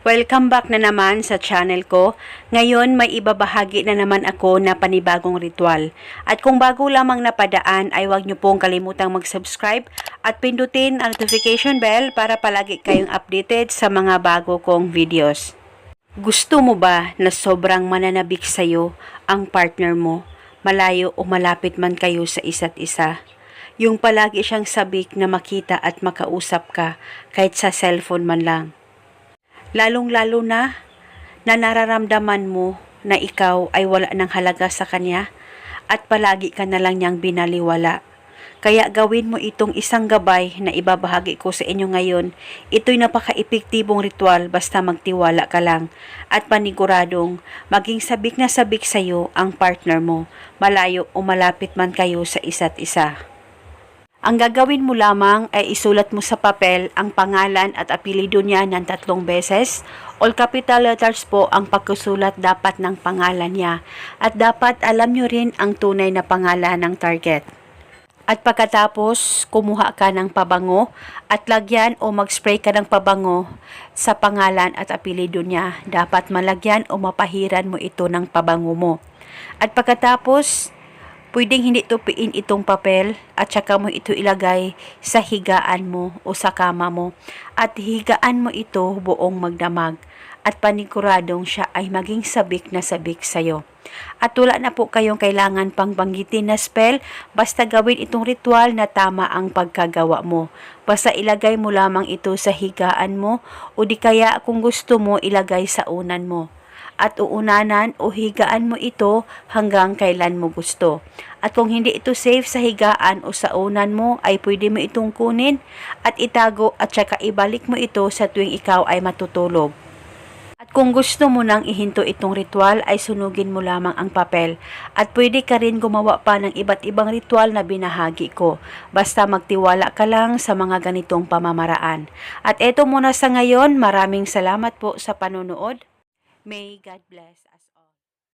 Welcome back na naman sa channel ko. Ngayon may ibabahagi na naman ako na panibagong ritual. At kung bago lamang napadaan ay huwag niyo pong kalimutang mag-subscribe at pindutin ang notification bell para palagi kayong updated sa mga bago kong videos. Gusto mo ba na sobrang mananabik sa'yo ang partner mo, malayo o malapit man kayo sa isa't isa? Yung palagi siyang sabik na makita at makausap ka kahit sa cellphone man lang. Lalong-lalo na nararamdaman mo na ikaw ay wala ng halaga sa kanya at palagi ka na lang niyang binaliwala. Kaya gawin mo itong isang gabay na ibabahagi ko sa inyo ngayon. Ito'y napaka-epektibong ritual basta magtiwala ka lang at paniguradong maging sabik na sabik sa'yo ang partner mo, malayo o malapit man kayo sa isa't isa. Ang gagawin mo lamang ay isulat mo sa papel ang pangalan at apelyido niya ng 3 beses. All capital letters po ang pagsusulat dapat ng pangalan niya. At dapat alam nyo rin ang tunay na pangalan ng target. At pagkatapos, kumuha ka ng pabango at lagyan o mag-spray ka ng pabango sa pangalan at apelyido niya. Dapat malagyan o mapahiran mo ito ng pabango mo. At pagkatapos, pwedeng hindi tupiin itong papel at saka mo ito ilagay sa higaan mo o sa kama mo. At higaan mo ito buong magdamag at paniguradong siya ay maging sabik na sabik sa'yo. At wala na po kayong kailangan pang banggitin na spell, basta gawin itong ritual na tama ang pagkagawa mo. Basta ilagay mo lamang ito sa higaan mo o di kaya kung gusto mo ilagay sa unan mo. At uunanan o higaan mo ito hanggang kailan mo gusto. At kung hindi ito safe sa higaan o sa unan mo, ay pwede mo itong kunin at itago at saka ibalik mo ito sa tuwing ikaw ay matutulog. At kung gusto mo nang ihinto itong ritual, ay sunugin mo lamang ang papel. At pwede ka rin gumawa pa ng iba't ibang ritual na binahagi ko. Basta magtiwala ka lang sa mga ganitong pamamaraan. At eto muna sa ngayon, maraming salamat po sa panonood. May God bless us.